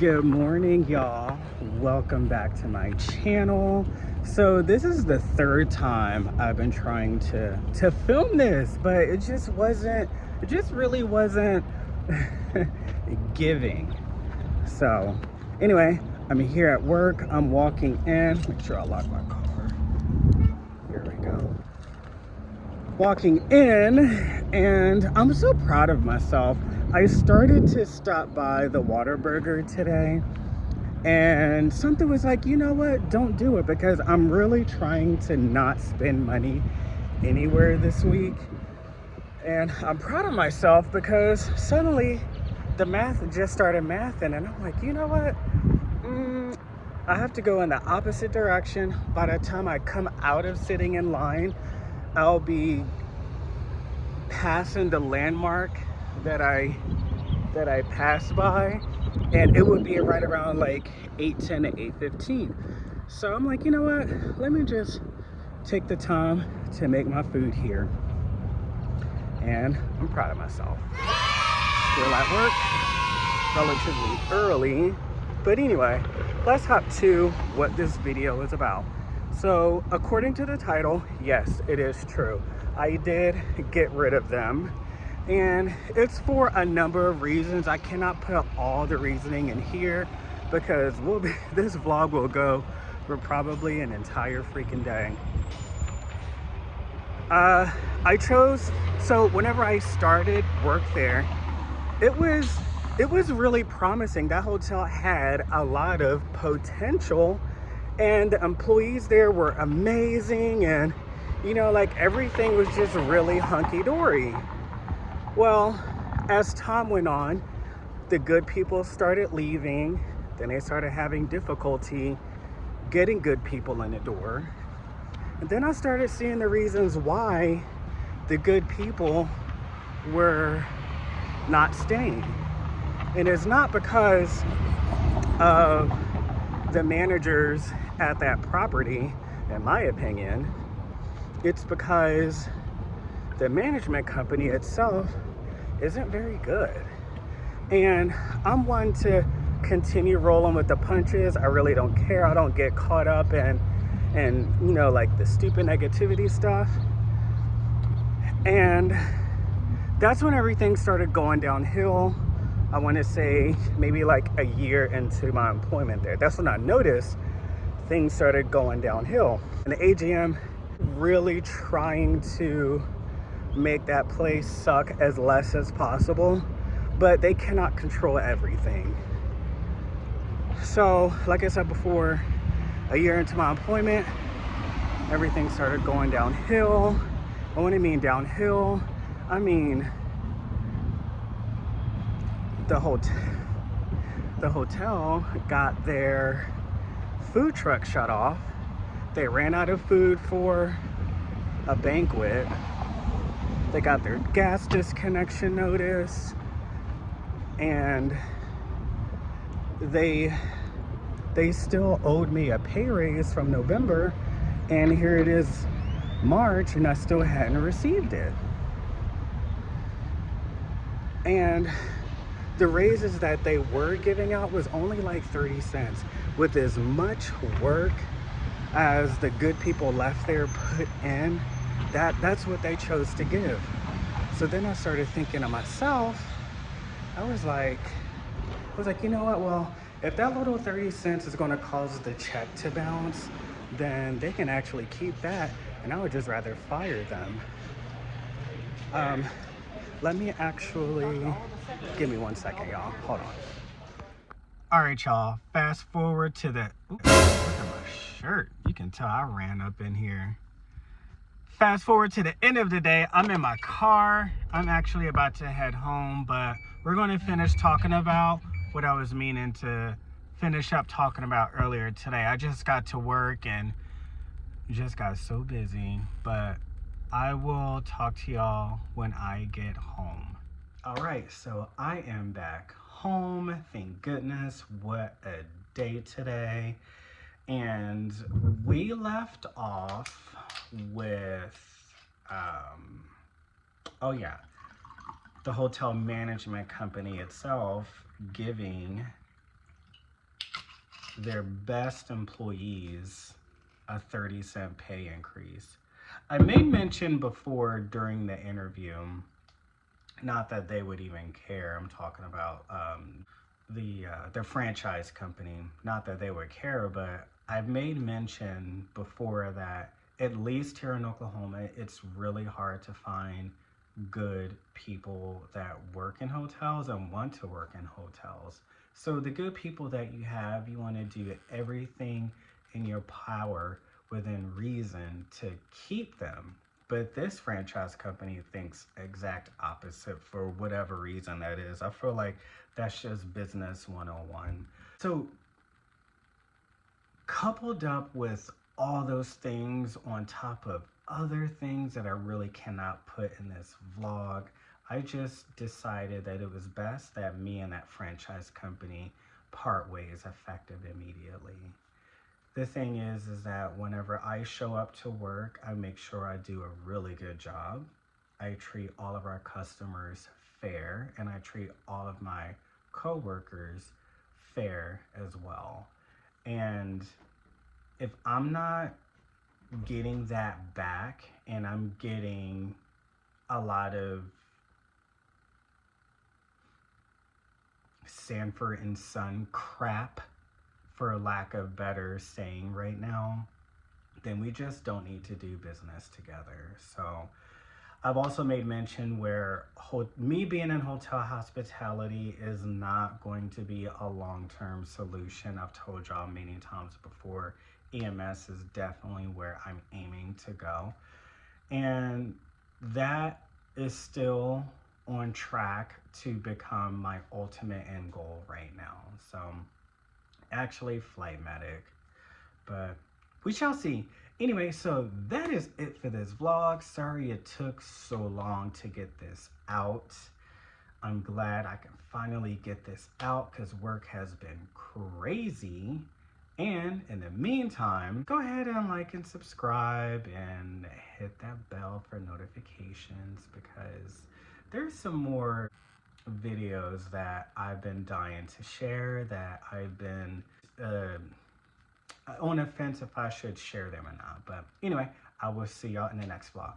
Good morning, y'all. Welcome back to my channel. So this is the third time I've been trying to film this, but it just really wasn't giving. So anyway, I'm here at work. I'm walking in. Make sure I lock my car. Here we go. Walking in, and I'm so proud of myself. I started to stop by the Whataburger today, and something was like, you know what, don't do it, because I'm really trying to not spend money anywhere this week. And I'm proud of myself because suddenly the math just started mathing, and I'm like, you know what, I have to go in the opposite direction. By the time I come out of sitting in line, I'll be passing the landmark that I passed by, and it would be right around like 8:10 to 8:15. So I'm like, you know what, let me just take the time to make my food here. And I'm proud of myself. Still at work, relatively early, but anyway, let's hop to what this video is about. So according to the title, yes, it is true, I did get rid of them, and it's for a number of reasons. I cannot put all the reasoning in here because this vlog will go for probably an entire freaking day. I chose, so whenever I started work there, it was really promising. That hotel had a lot of potential, and the employees there were amazing, and you know, like, everything was just really hunky-dory. Well, as time went on, the good people started leaving. Then they started having difficulty getting good people in the door. And then I started seeing the reasons why the good people were not staying. And it's not because of the managers at that property, in my opinion. It's because the management company itself isn't very good. And I'm one to continue rolling with the punches. I really don't care. I don't get caught up in you know, like, the stupid negativity stuff. And that's when everything started going downhill. I want to say maybe like a year into my employment there. That's when I noticed things started going downhill. And the AGM really trying to make that place suck as less as possible, but they cannot control everything. So like I said before, a year into my employment, everything started going downhill. And when I mean downhill, I mean the hotel got their food truck shut off. They ran out of food for a banquet. They got their gas disconnection notice, and they still owed me a pay raise from November, and here it is March, and I still hadn't received it. And the raises that they were giving out was only like 30 cents. With as much work as the good people left there put in, that's what they chose to give. So then I started thinking to myself, I was like, you know what, well, if that little 30 cents is going to cause the check to bounce, then they can actually keep that, and I would just rather fire them. Let me actually, give me 1 second, y'all. Hold on. All right, y'all. Fast forward to the, oops, look at my shirt. You can tell I ran up in here. Fast forward to the end of the day. I'm in my car. I'm actually about to head home, but we're going to finish talking about what I was meaning to finish up talking about earlier today. I just got to work and just got so busy, but I will talk to y'all when I get home. All right, so I am back home. Thank goodness. What a day today. And we left off with, oh yeah, the hotel management company itself giving their best employees a 30-cent pay increase. I made mention before during the interview, not that they would even care. I'm talking about the franchise company. Not that they would care, but I've made mention before that at least here in Oklahoma, it's really hard to find good people that work in hotels and want to work in hotels. So the good people that you have, you want to do everything in your power within reason to keep them. But this franchise company thinks exact opposite for whatever reason that is. I feel like that's just business 101. So coupled up with all those things on top of other things that I really cannot put in this vlog, I just decided that it was best that me and that franchise company part ways effective immediately. The thing is that whenever I show up to work, I make sure I do a really good job. I treat all of our customers fair, and I treat all of my coworkers fair as well. And if I'm not getting that back and I'm getting a lot of Sanford and Son crap, for lack of better saying right now, then we just don't need to do business together. So I've also made mention where me being in hotel hospitality is not going to be a long-term solution. I've told y'all many times before, EMS is definitely where I'm aiming to go. And that is still on track to become my ultimate end goal right now. So actually flight medic, but we shall see. Anyway, so that is it for this vlog. Sorry it took so long to get this out. I'm glad I can finally get this out because work has been crazy. And in the meantime, go ahead and like and subscribe and hit that bell for notifications, because there's some more videos that I've been dying to share, that I've been on the fence if I should share them or not. But anyway, I will see y'all in the next vlog.